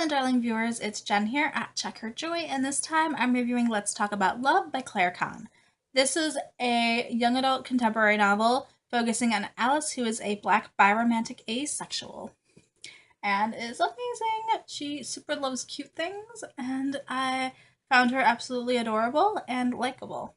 and darling viewers, it's Jen here at Check Her Joy, and this time I'm reviewing Let's Talk About Love by Claire Kann. This is a young adult contemporary novel focusing on Alice, who is a black biromantic asexual. And it's amazing. She super loves cute things, and I found her absolutely adorable and likable.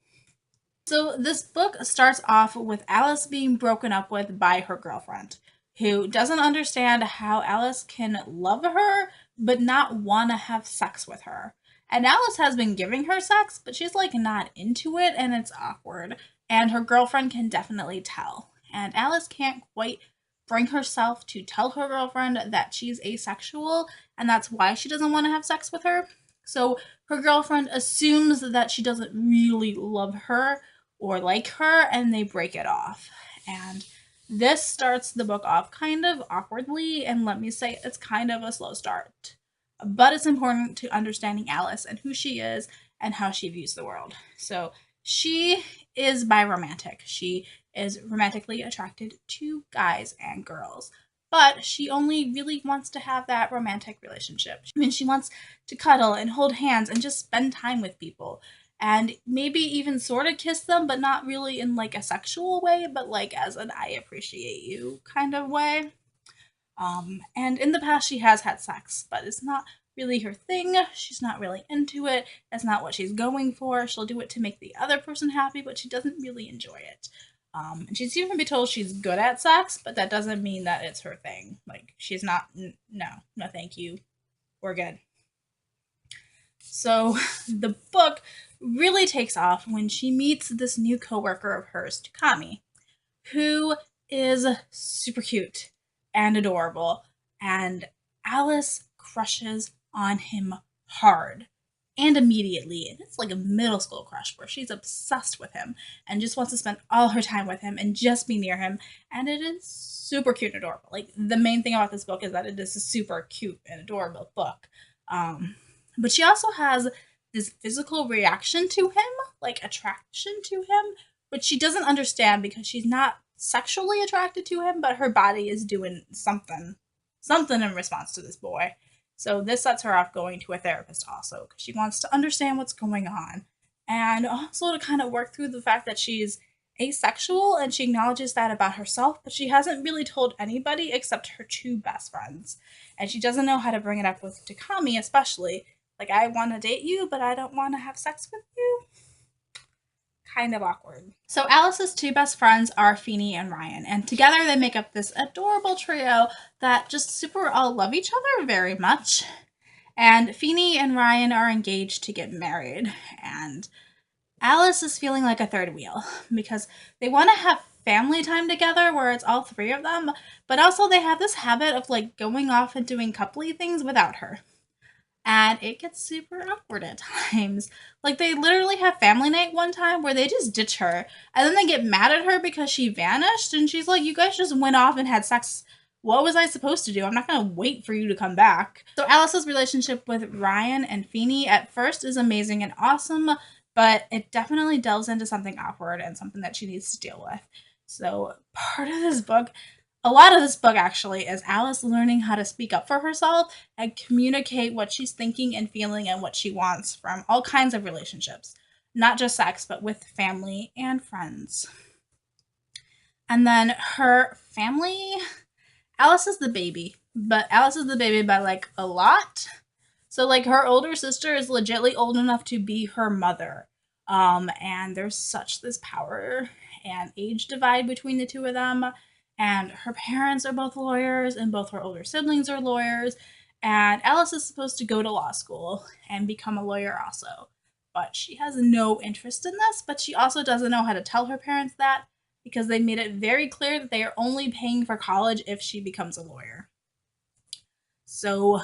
So this book starts off with Alice being broken up with by her girlfriend, who doesn't understand how Alice can love her but not want to have sex with her. And Alice has been giving her sex, but she's like not into it and it's awkward. And her girlfriend can definitely tell. And Alice can't quite bring herself to tell her girlfriend that she's asexual and that's why she doesn't want to have sex with her. So her girlfriend assumes that she doesn't really love her or like her, and they break it off. And this starts the book off kind of awkwardly, and let me say it's kind of a slow start. But it's important to understanding Alice and who she is and how she views the world. So she is biromantic. She is romantically attracted to guys and girls. But she only really wants to have that romantic relationship. I mean, she wants to cuddle and hold hands and just spend time with people. And maybe even sort of kiss them, but not really in like a sexual way, but like as an I appreciate you kind of way. And in the past, she has had sex, but it's not really her thing. She's not really into it. That's not what she's going for. She'll do it to make the other person happy, but she doesn't really enjoy it. And she's even been told she's good at sex, but that doesn't mean that it's her thing. Like, she's not, no, thank you. We're good. So the book really takes off when she meets this new coworker of hers, Takami, who is super cute and adorable, and Alice crushes on him hard and immediately. And it's like a middle school crush where she's obsessed with him and just wants to spend all her time with him and just be near him. And it is super cute and adorable. Like, the main thing about this book is that it is a super cute and adorable book. But she also has this physical reaction to him, like attraction to him, but she doesn't understand because she's not sexually attracted to him, but her body is doing something in response to this boy. So this sets her off going to a therapist also, because she wants to understand what's going on, and also to kind of work through the fact that she's asexual, and she acknowledges that about herself, but she hasn't really told anybody except her two best friends. And she doesn't know how to bring it up with Takami, especially. Like, I want to date you, but I don't want to have sex with you. Kind of awkward. So Alice's two best friends are Feeny and Ryan, and together they make up this adorable trio that just super all love each other very much. And Feeny and Ryan are engaged to get married, and Alice is feeling like a third wheel because they want to have family time together where it's all three of them, but also they have this habit of like going off and doing coupley things without her. And it gets super awkward at times. Like, they literally have family night one time where they just ditch her. And then they get mad at her because she vanished. And she's like, you guys just went off and had sex. What was I supposed to do? I'm not going to wait for you to come back. So Alice's relationship with Ryan and Feeny at first is amazing and awesome, but it definitely delves into something awkward and something that she needs to deal with. So a lot of this book actually is Alice learning how to speak up for herself and communicate what she's thinking and feeling and what she wants from all kinds of relationships, not just sex, but with family and friends. And then her family, Alice is the baby by like a lot. So like her older sister is legitly old enough to be her mother. And there's such this power and age divide between the two of them. And her parents are both lawyers, and both her older siblings are lawyers. And Alice is supposed to go to law school and become a lawyer also. But she has no interest in this, but she also doesn't know how to tell her parents that because they made it very clear that they are only paying for college if she becomes a lawyer. So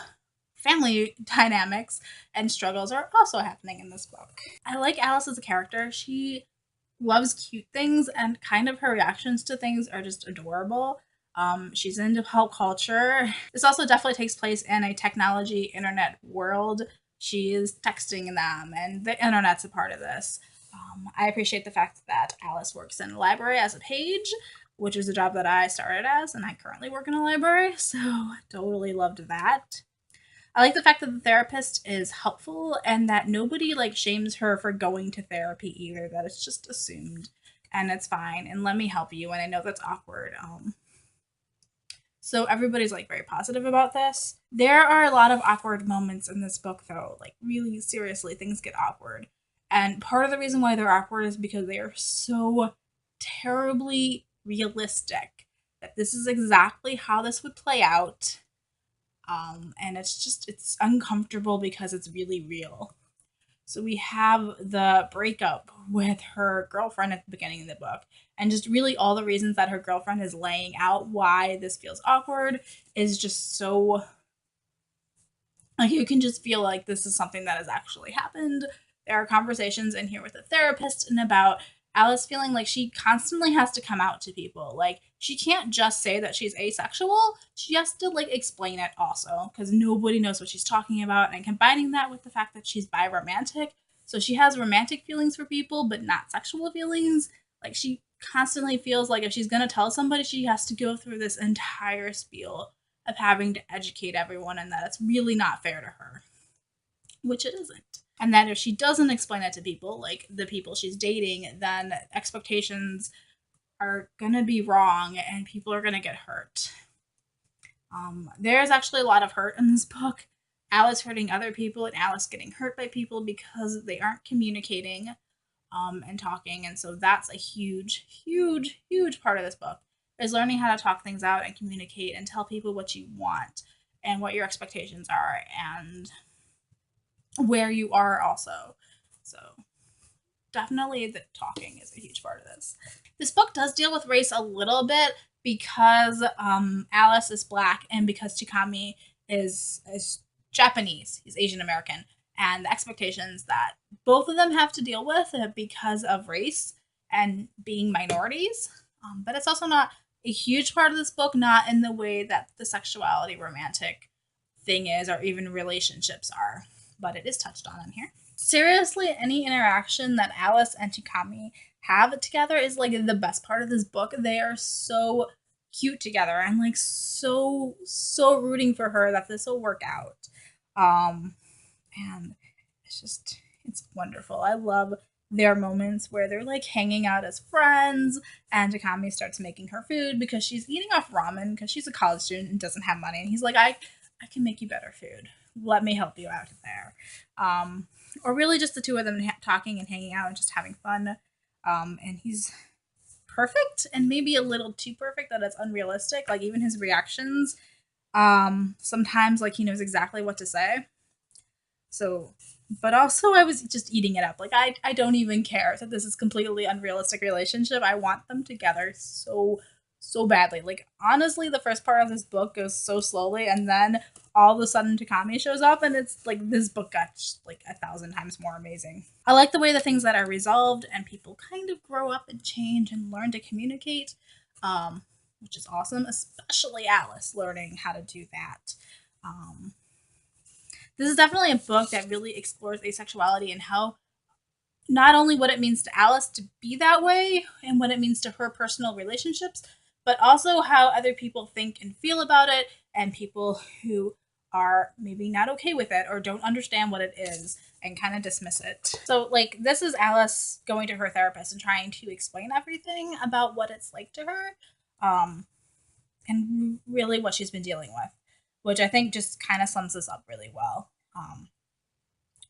family dynamics and struggles are also happening in this book. I like Alice as a character. She loves cute things, and kind of her reactions to things are just adorable. She's into pop culture. This also definitely takes place in a technology internet world. She is texting them, and the internet's a part of this. I appreciate the fact that Alice works in a library as a page, which is a job that I started as, and I currently work in a library, so totally loved that. I like the fact that the therapist is helpful and that nobody like shames her for going to therapy either, that it's just assumed and it's fine and let me help you, and I know that's awkward. So everybody's like very positive about this. There are a lot of awkward moments in this book though, like really seriously things get awkward. And part of the reason why they're awkward is because they are so terribly realistic that this is exactly how this would play out. And it's uncomfortable because it's really real. So we have the breakup with her girlfriend at the beginning of the book, and just really all the reasons that her girlfriend is laying out why this feels awkward is just so, like, you can just feel like this is something that has actually happened. There are conversations in here with a therapist and about Alice feeling like she constantly has to come out to people. Like, she can't just say that she's asexual. She has to, like, explain it also because nobody knows what she's talking about. And combining that with the fact that she's biromantic, so she has romantic feelings for people, but not sexual feelings. Like, she constantly feels like if she's going to tell somebody, she has to go through this entire spiel of having to educate everyone, and that it's really not fair to her, which it isn't. And that if she doesn't explain it to people, like the people she's dating, then expectations are gonna be wrong and people are gonna get hurt. There's actually a lot of hurt in this book. Alice hurting other people and Alice getting hurt by people because they aren't communicating and talking. And so that's a huge, huge, huge part of this book is learning how to talk things out and communicate and tell people what you want and what your expectations are and where you are also. So definitely the talking is a huge part of this. This book does deal with race a little bit because Alice is black and because Chikami is Japanese, he's Asian American, and the expectations that both of them have to deal with because of race and being minorities. But it's also not a huge part of this book, not in the way that the sexuality romantic thing is or even relationships are, but it is touched on in here. Seriously, any interaction that Alice and Chikami have together is like the best part of this book. They are so cute together. I'm like so rooting for her that this will work out. And it's wonderful. I love their moments where they're like hanging out as friends and Takami starts making her food because she's eating off ramen because she's a college student and doesn't have money, and he's like, I can make you better food, let me help you out there. Or really just the two of them talking and hanging out and just having fun. And he's perfect and maybe a little too perfect that it's unrealistic, like even his reactions, sometimes like he knows exactly what to say. So, but also I was just eating it up. Like I don't even care that this is completely unrealistic relationship. I want them together so badly. Like honestly, the first part of this book goes so slowly, and then all of a sudden Takami shows up, and it's like this book got like 1,000 times more amazing. I like the way the things that are resolved and people kind of grow up and change and learn to communicate, which is awesome. Especially Alice learning how to do that. This is definitely a book that really explores asexuality and how not only what it means to Alice to be that way and what it means to her personal relationships, but also how other people think and feel about it, and people who are maybe not okay with it or don't understand what it is and kind of dismiss it. So, like, this is Alice going to her therapist and trying to explain everything about what it's like to her, and really what she's been dealing with, which I think just kind of sums this up really well.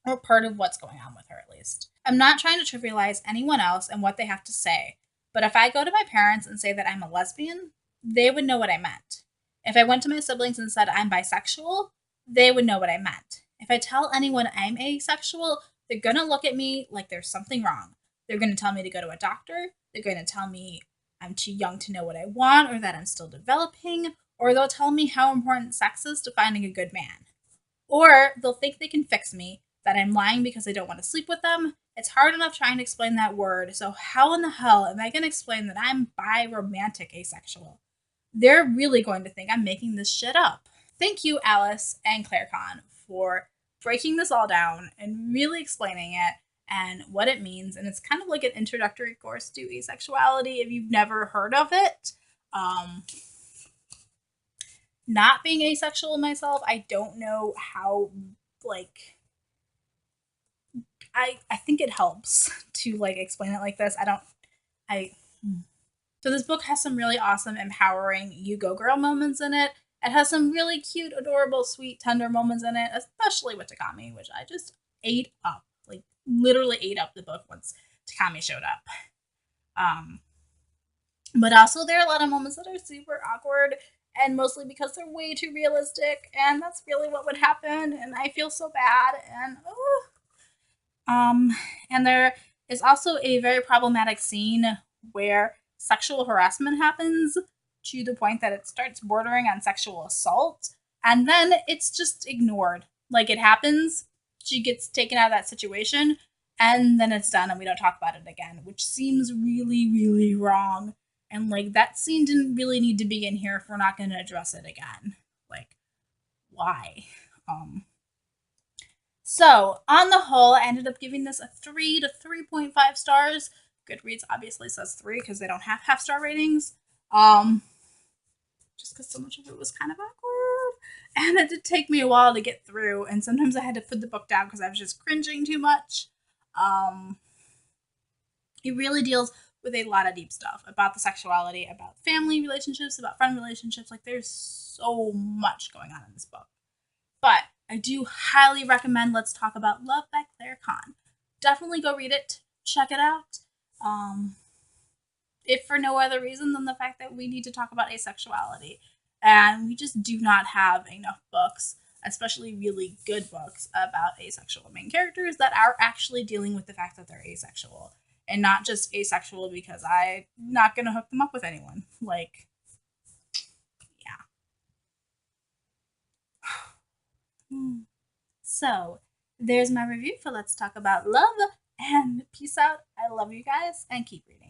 Or part of what's going on with her, at least. I'm not trying to trivialize anyone else and what they have to say, but if I go to my parents and say that I'm a lesbian, they would know what I meant. If I went to my siblings and said I'm bisexual, they would know what I meant. If I tell anyone I'm asexual, they're going to look at me like there's something wrong. They're going to tell me to go to a doctor. They're going to tell me I'm too young to know what I want or that I'm still developing, or they'll tell me how important sex is to finding a good man. Or they'll think they can fix me, that I'm lying because I don't want to sleep with them. It's hard enough trying to explain that word, so how in the hell am I going to explain that I'm biromantic asexual? They're really going to think I'm making this shit up. Thank you, Alice and Claire Kann, for breaking this all down and really explaining it and what it means. And it's kind of like an introductory course to asexuality if you've never heard of it. not being asexual myself, I don't know how, like, I think it helps to like explain it like this. I So this book has some really awesome, empowering you go girl moments in it. It has some really cute, adorable, sweet, tender moments in it, especially with Takami, which I just ate up. Like literally ate up the book once Takami showed up. Um, but also there are a lot of moments that are super awkward, and mostly because they're way too realistic, and that's really what would happen, and I feel so bad, and oh. Um, and there is also a very problematic scene where sexual harassment happens to the point that it starts bordering on sexual assault, and then it's just ignored. Like it happens, she gets taken out of that situation, and then it's done, and we don't talk about it again, which seems really, really wrong. And like that scene didn't really need to be in here if we're not going to address it again. Like, why? So, on the whole, I ended up giving this a 3 to 3.5 stars. Goodreads obviously says 3 because they don't have half star ratings. Just because so much of it was kind of awkward. And it did take me a while to get through, and sometimes I had to put the book down because I was just cringing too much. It really deals with a lot of deep stuff about the sexuality, about family relationships, about friend relationships. Like, there's so much going on in this book. But I do highly recommend Let's Talk About Love by Claire Kann. Definitely go read it. Check it out. If for no other reason than the fact that we need to talk about asexuality. And we just do not have enough books, especially really good books, about asexual main characters that are actually dealing with the fact that they're asexual. And not just asexual because I'm not going to hook them up with anyone. Like, yeah. So, there's my review for Let's Talk About Love, and peace out. I love you guys, and keep reading.